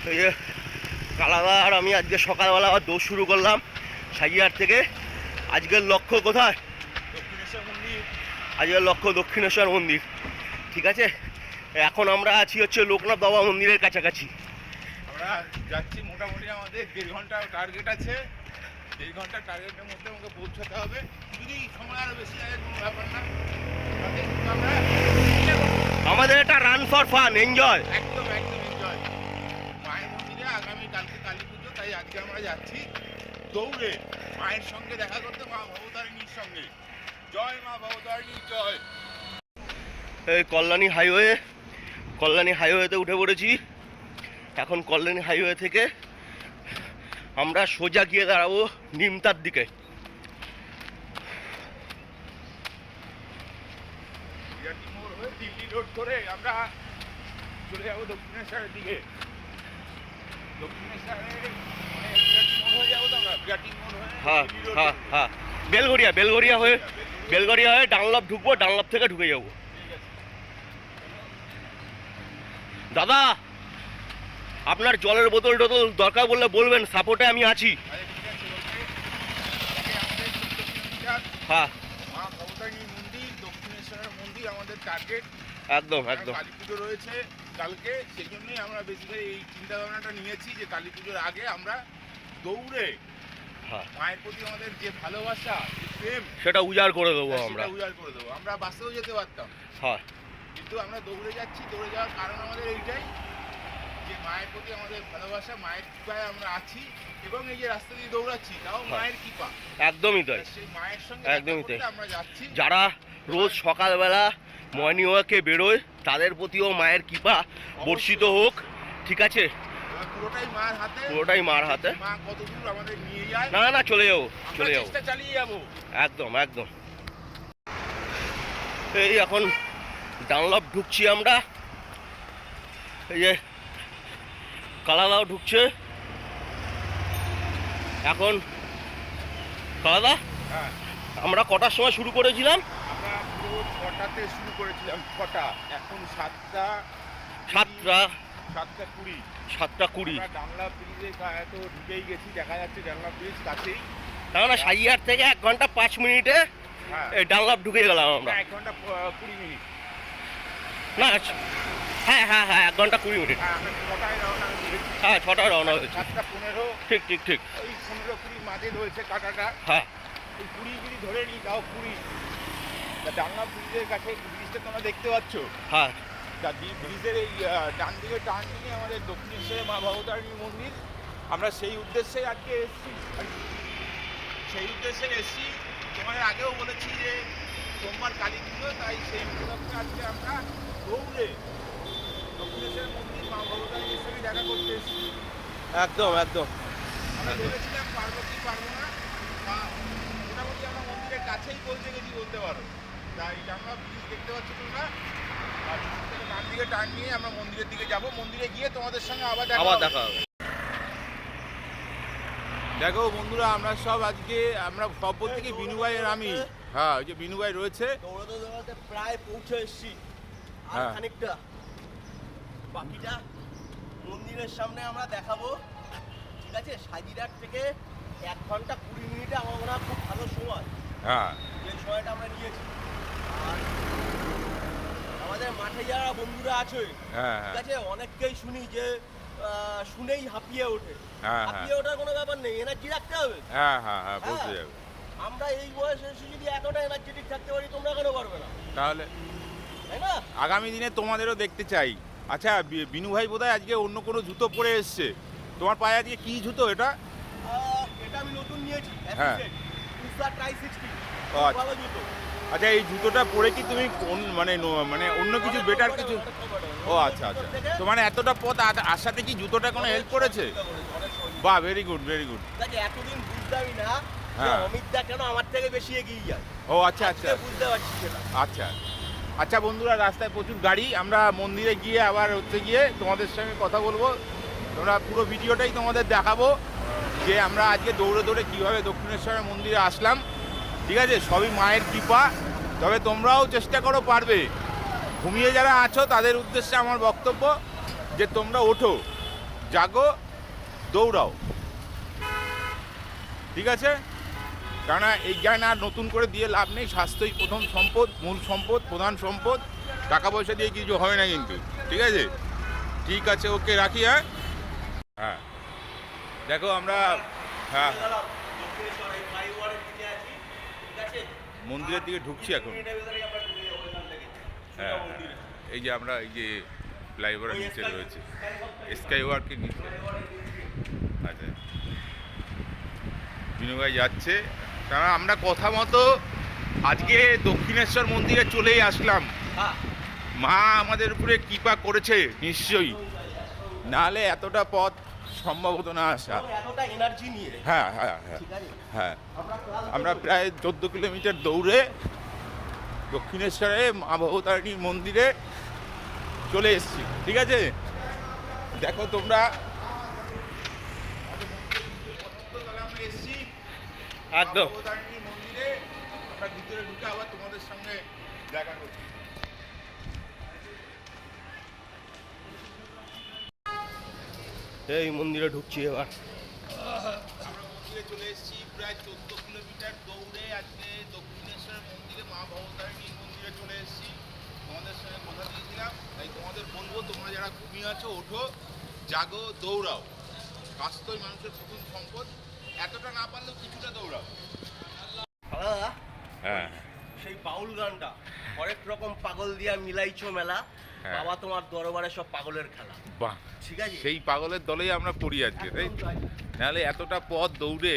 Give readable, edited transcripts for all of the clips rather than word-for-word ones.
এই যে কালাদা আর আমি আজকে সকালবেলা আবার দৌড় শুরু করলাম সাজিয়ার থেকে। আজকের লক্ষ্য কোথায়? দক্ষিণেশ্বর মন্দির। আজকের লক্ষ্য দক্ষিণেশ্বর মন্দির। ঠিক আছে, এখন আমরা আছি হচ্ছে লোকনাথ বাবা মন্দিরের কাছাকাছি। আমরা যাচ্ছি, মোটামুটি আমাদের 1.5 ঘন্টা টার্গেট আছে। 1.5 ঘন্টা টার্গেটের মধ্যে আমাকে পৌঁছাতে হবে। যদি সময় আরও বেশি লাগে কোনো ব্যাপার না, আমরা আমাদের এটা রান ফর ফান, এনজয়। একদম এনজয়। মায়ের মন্দিরে আগামী কালকে কালী পুজো, তাই আজকে আমরা যাচ্ছি দৌড়ে মায়ের সঙ্গে দেখা করতে, মা ভবতারিণীর সঙ্গে। জয় মা ভবতারিণী জয়। এই কল্যাণী হাইওয়েতে উঠে পড়েছি। এখন কল্যাণী হাইওয়ে থেকে আমরা সোজা গিয়ে দাঁড়াবো নিমতার দিকে। দিল্লি রোড ধরে আমরা চলে যাবো দক্ষিণেশ্বরের দিকে। হ্যাঁ হ্যাঁ হ্যাঁ, বেলঘরিয়া হয়ে ডানলপ ঢুকবো, ডানলপ থেকে ঢুকে যাবো। দাদা, আপনার জলের বোতল টোতল দরকার বললে বলবেন, সাপোর্টে আমি আছি। হ্যাঁ, মা ভবতারিণী মন্দির, দক্ষিণেশ্বরের মন্দির আমাদের টার্গেট। একদম। কালী পুজো রয়েছে কালকে, সেই জন্যই আমরা বেসিক্যালি এই চিন্তা ভাবনাটা নিয়েছি যে কালী পুজোর আগে আমরা দৌড়ে মায়ের প্রতি আমাদের যে ভালোবাসা, যে প্রেম, সেটা উজাড় করে দেবো। আমরা বাসেও যেতে পারতাম, হ্যাঁ, কিন্তু আমরা দৌড়ে যাচ্ছি। দৌড়ে যাওয়ার কারণ আমাদের এইটাই যে মায়ের প্রতি আমাদের ভালোবাসা, মায়ের কৃপায় আমরা আছি, এবং এই যে রাস্তা দিয়ে দৌড়াচ্ছি তাও মায়ের কৃপা। একদমই তাই, সেই মায়ের সঙ্গে একদমই তাই। আমরা যাচ্ছি। যারা রোজ সকালবেলা মর্নিং ওয়াকে বেরোয় তাদের প্রতিও মায়ের কৃপা বর্ষিত হোক। ঠিক আছে, পুরোটাই মার হাতে। মা কত দূর আমাদের নিয়ে যায়, না চলে যাবো, চেষ্টা চালিয়ে যাবো। একদম। এই এখন ডানলপ ঢুকছি আমরা। এই যে কালাদাও ঢুকছে এখন। কালাদা, আমরা কটার সময় শুরু করেছিলাম? আমরা পুরো 6টাতে শুরু করেছিলাম। 6টা, এখন 7:20। ডানলা ব্রিজে তো ঢুকেই গেছি, দেখা যাচ্ছে ডানলা ব্রিজ কাছেই। তার মানে সাইয়ার থেকে 1 ঘন্টা 5 মিনিটে এই ডানলপ ঢুকে গেলাম আমরা। 1 ঘন্টা 20 মিনিট না, হ্যাঁ 1 ঘন্টা 20 মিনিট। হ্যাঁ, 6টায় রওনা হয়েছে। 7:15। ঠিক। ওই 15-20 মাঝে রয়েছে কাটাটা। হ্যাঁ, ওই 20 ধরে নিই, তাও 20। ডানলা ব্রিজের কাছে ব্রিজটা তোমরা দেখতে পাচ্ছ। হ্যাঁ, ব্রিজের এই ডান দিকে টার্ন নিয়ে আমাদের দক্ষিণেশ্বরে মা ভবতারিণী মন্দির। আমরা সেই উদ্দেশ্যে আজকে এসেছি। তোমাদের আগেও বলেছি যে সোমবার কালী পুজো, তাই সেই উপলক্ষে আজকে আমরা দৌড়ে দক্ষিণেশ্বর মন্দির মা ভবতারিণীর সঙ্গে দেখা করতে এসেছি। একদম। আমরা ভেবেছিলাম পারবো না, বা মোটামুটি আমরা মন্দিরের কাছেই পৌঁছে গেছি বলতে পারো। তাই আমরা ব্রিজ দেখতে পাচ্ছি তোমরা, আর ডান দিকে টার্ন নিয়ে আমরা মন্দিরের দিকে যাব। মন্দিরে গিয়ে তোমাদের সঙ্গে আবার দেখা হবে। দেখো বন্ধুরা, আমরা সব বলতে কি বিনু ভাই আর আমি, হ্যাঁ ওই যে বিনু ভাই রয়েছে, দৌড়াতে প্রায় পৌঁছে এসেছি। আর খানিকটা বাকিটা মন্দিরের সামনে আমরা দেখাবো। ঠিক আছে, সাজিরহাট থেকে 1 ঘন্টা 20 মিনিটে আমরা খুব ভালো সময়, যে সময়টা আমরা নিয়েছি। আর আমাদের মাঠে যারা বন্ধুরা আছে, ঠিক আছে, অনেককেই শুনি যে শুনেই হাঁপিয়ে ওঠে। হাঁপিয়ে ওঠার কোনো ব্যাপার নেই, এনার্জি রাখতে হবে। বলতে যাবে। আমরা এই বয়সে এসে যদি এতটা এনার্জেটিক থাকতে পারি, তোমরা কেন পারবে না? তাহলে তাই না? আগামী দিনে তোমাদেরও দেখতে চাই। আচ্ছা, বিনু ভাই বোধহয় আজকে অন্য কোনো জুতো পরে এসছে। তোমার পায়ে আজকে কি জুতো এটা? এটা আমি নতুন নিয়েছি। ট্রাই 60। ভালো জুতো। আচ্ছা, এই জুতোটা পরে কি তুমি মানে অন্য কিছু বেটার কিছু? ও আচ্ছা। তো মানে এতটা পথ আসাতে কি জুতোটা কোনো হেল্প করেছে? বাহ, ভেরি গুড। এতদিন বুঝতামই না অমিতদা কেন আমার থেকে বেশি এগিয়ে যায়। ও আচ্ছা, বুঝতে পারছি সেটা। আচ্ছা বন্ধুরা, রাস্তায় প্রচুর গাড়ি। আমরা মন্দিরে গিয়ে আবার গিয়ে তোমাদের সঙ্গে কথা বলবো। তোমরা পুরো ভিডিওটাই তোমাদের দেখাবো যে আমরা আজকে দৌড়ে কীভাবে দক্ষিণেশ্বরের মন্দিরে আসলাম। ঠিক আছে, সবই মায়ের কৃপা। তবে তোমরাও চেষ্টা করো, পারবে। ঘুমিয়ে যারা আছো তাদের উদ্দেশ্যে আমার বক্তব্য যে তোমরা ওঠো, জাগো, দৌড়াও। ঠিক আছে? কেননা এই জ্ঞান আর নতুন করে দিয়ে লাভ নেই। স্বাস্থ্যই প্রথম সম্পদ, মূল সম্পদ, প্রধান সম্পদ। টাকা পয়সা দিয়ে কিছু হয় না কিন্তু। ঠিক আছে? ঠিক আছে, ওকে রাখি। হ্যাঁ হ্যাঁ, দেখো আমরা হ্যাঁ মন্দিরের দিকে ঢুকছি এখন। হ্যাঁ, এই যে আমরা এই যে ফ্লাইওভারের নিচে রয়েছে, স্কাই ওয়ার্কের নিচে। আচ্ছা, বিনু ভাই যাচ্ছে। কারণ আমরা কথা মতো আজকে দক্ষিণেশ্বর মন্দিরে চলেই আসলাম। মা আমাদের উপরে কৃপা করেছে নিশ্চয়ই, নাহলে এতটা পথ সম্ভব হতো না আসা। এতটা এনার্জি নিয়ে। হ্যাঁ হ্যাঁ হ্যাঁ হ্যাঁ, আমরা প্রায় 14 কিলোমিটার দৌড়ে দক্ষিণেশ্বরে মা ভবতারিণীর মন্দিরে চলে এসেছি। ঠিক আছে, দেখো তোমরা আমরা এসেছি একদম ভবতারিণীর মন্দিরে। আমরা ভিতরে ঢুকে আবার তোমাদের সঙ্গে দেখা করছি। এই মন্দিরে ঢুকছি এবার। আমরা মন্দিরে চলে এসেছি প্রায় 14 কিলোমিটার দৌড়ে। আজকে দক্ষিণেশ্বর মন্দিরে মা ভবতারিণীর মন্দিরে চলে এসেছি। তোমাদের সঙ্গে কথা দিয়েছিলাম, তাই তোমাদের বলবো, তোমরা যারা ঘুমিয়ে আছো ওঠো, জাগো, দৌড়াও। স্বাস্থ্যই মানুষের প্রথম সম্পদ। এতটা না পারলেও কিছুটা দৌড়াও। হ্যাঁ, সেই বাউল গানটা, হরেক রকম পাগল দিয়া মিলাইছো মেলা, হ্যাঁ। বাবা তোমার দরবারে সব পাগলের খেলা। বাহ, ঠিক আছে, সেই পাগলের দলেই আমরা পড়ি আজকে, তাই নাহলে এতটা পথ দৌড়ে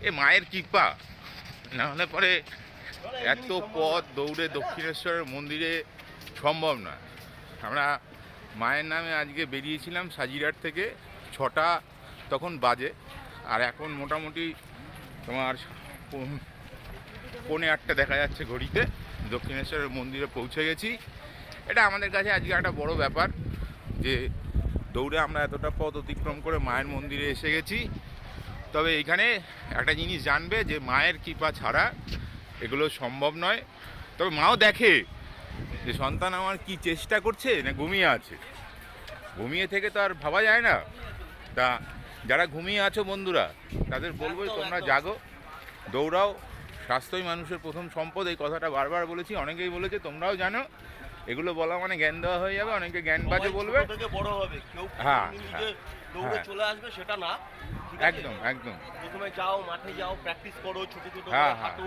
এ মায়ের কৃপা, নাহলে পরে এত পথ দৌড়ে দক্ষিণেশ্বরের মন্দিরে সম্ভব না। আমরা মায়ের নামে আজকে বেরিয়েছিলাম সাজিরহাট থেকে, 6টা তখন বাজে, আর এখন মোটামুটি তোমার 7:45 দেখা যাচ্ছে ঘড়িতে। দক্ষিণেশ্বরের মন্দিরে পৌঁছে গেছি। এটা আমাদের কাছে আজকে একটা বড় ব্যাপার যে দৌড়ে আমরা এতটা পথ অতিক্রম করে মায়ের মন্দিরে এসে গেছি। তবে এখানে একটা জিনিস জানবে যে মায়ের কৃপা ছাড়া এগুলো সম্ভব নয়। তবে মাও দেখে যে সন্তান আমার কি চেষ্টা করছে না ঘুমিয়ে আছে। ঘুমিয়ে থেকে তো আর ভাবা যায় না। তা যারা ঘুমিয়ে আছো বন্ধুরা, তাদের বলবো তোমরা জাগো, দৌড়াও। স্বাস্থ্যই মানুষের প্রথম সম্পদ, এই কথাটা বারবার বলেছি, অনেকেই বলেছে, তোমরাও জানো। এগুলো বলা মানে জ্ঞান দেওয়া হয়ে যাবে, অনেকে জ্ঞান বাজে বলবে। বড় হবে কেউ, হ্যাঁ, নিজে দৌড়ে চলে আসবে সেটা না। একদম একদম। প্রথমে যাও, মাঠে যাও, প্র্যাকটিস করো, ছোট ছোট হ্যাঁ হ্যাঁ হাঁটো।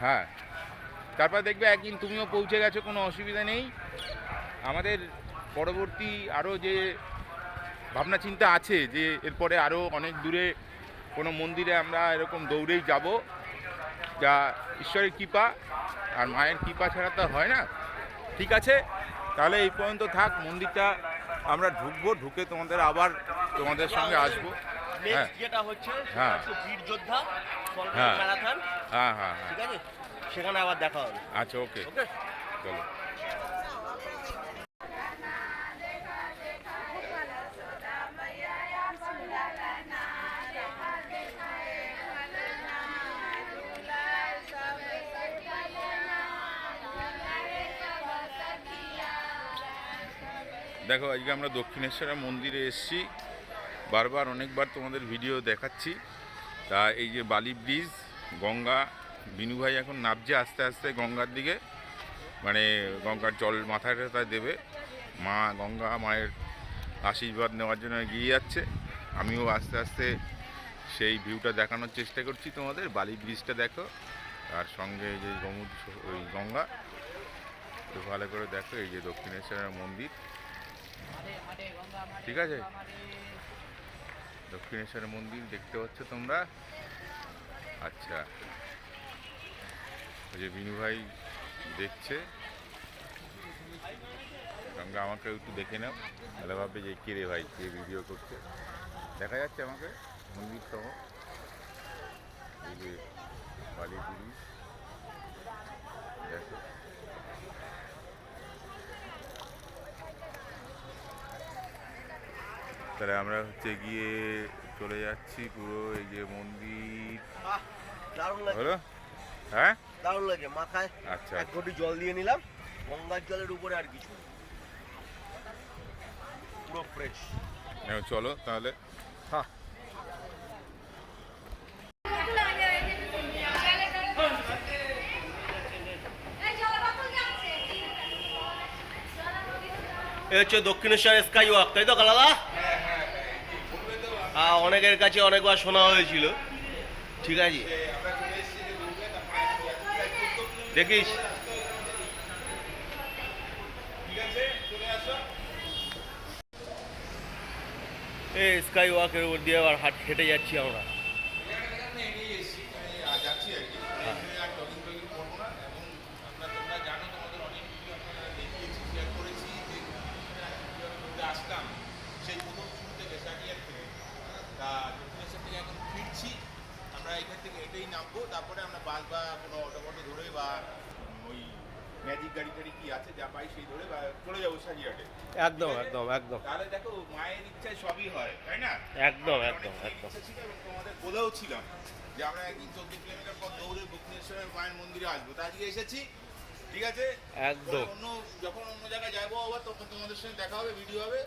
হ্যাঁ, তারপর দেখবে একদিন তুমিও পৌঁছে গেছো, কোনো অসুবিধা নেই। আমাদের পরবর্তী আরও যে ভাবনা চিন্তা আছে যে এরপরে আরও অনেক দূরে কোনো মন্দিরে আমরা এরকম দৌড়েই যাব, যা ঈশ্বরের কৃপা আর মায়ের কৃপা ছাড়া তো হয় না। ঠিক আছে, তাহলে এই পর্যন্ত থাক। মন্দিরটা আমরা ঢুকবো, ঢুকে তোমাদের আবার তোমাদের সঙ্গে আসবো। হ্যাঁ নেক্সট যেটা হচ্ছে হ্যাঁ। বীর যোদ্ধা হ্যাঁ। ম্যারাথন। হ্যাঁ হ্যাঁ ঠিক হ্যাঁ, আছে, সেখানে আবার দেখা হবে। আচ্ছা, ওকে, ওকে। চলো। দেখো, আজকে আমরা দক্ষিণেশ্বরের মন্দিরে এসেছি। বারবার অনেকবার তোমাদের ভিডিও দেখাচ্ছি। তা এই যে বালি ব্রিজ, গঙ্গা, বিনু ভাই এখন নামছে আস্তে আস্তে গঙ্গার দিকে, মানে গঙ্গার জল মাথায় টাথায় দেবে। মা গঙ্গা মায়ের আশীর্বাদ নেওয়ার জন্য এগিয়ে যাচ্ছে। আমিও আস্তে আস্তে সেই ভিউটা দেখানোর চেষ্টা করছি তোমাদের। বালি ব্রিজটা দেখো, আর সঙ্গে এই যে ওই গঙ্গা, তো ভালো করে দেখো। এই যে দক্ষিণেশ্বরের মন্দির, ঠিক আছে, দক্ষিণেশ্বরের মন্দির দেখতে পাচ্ছ তোমরা। আচ্ছা, ওই যে বিনু ভাই দেখছে, সঙ্গে আমাকে একটু দেখে নাও, তাহলে ভাববে যে কে রে ভাই, কে ভিডিও করছে। দেখা যাচ্ছে আমাকে মন্দির সহ, এই যে বালিপুরি দেখো। তাহলে আমরা হচ্ছে গিয়ে চলে যাচ্ছি পুরো এই যে মন্দির। দারুণ লাগে, হলো? হ্যাঁ, দারুণ লাগে। মাথায় আচ্ছা, এক ঘটি জল দিয়ে নিলাম, গঙ্গার জলের উপরে আর কিছু না। পুরো ফ্রেশ। চলো তাহলে। হ্যাঁ এ হচ্ছে দক্ষিণেশ্বর স্কাই ওয়াক, তাই তো কালাদা? হ্যাঁ, অনেকের কাছে অনেকবার শোনা হয়েছিল। ঠিক আছে, দেখিস এই স্কাই ওয়াকের উপর দিয়ে আবার হেঁটে যাচ্ছি আমরা। আসলাম সেই প্রথম শুরু থেকে সানিয়ার থেকে, তা দক্ষিণেশ্বর থেকে এখন ফিরছি। আমরা এখান থেকে হেঁটেই নামবো, তারপরে আমরা বাস বা কোনো অটো ফটো ধরে বা ওই ম্যাজিক গাড়ি টাড়ি কি আছে যা পাই সেই ধরে বা চলে যাবো সাজিয়াটে। একদম একদম একদম। তাহলে দেখো মায়ের ইচ্ছায় সবই হয়, তাই না? একদম আমার একদম অনেক একদম। ইচ্ছা ছিল এবং তোমাদের বলেও ছিলাম যে আমরা একদিন 14 কিলোমিটার পর দৌড়ে দক্ষিণেশ্বরের মায়ের মন্দিরে আসবো, তা আজকে এসেছি। ঠিক আছে, একদম। যখন অন্য জায়গায় যাবো আবার তখন তোমাদের সঙ্গে দেখা হবে, ভিডিও হবে।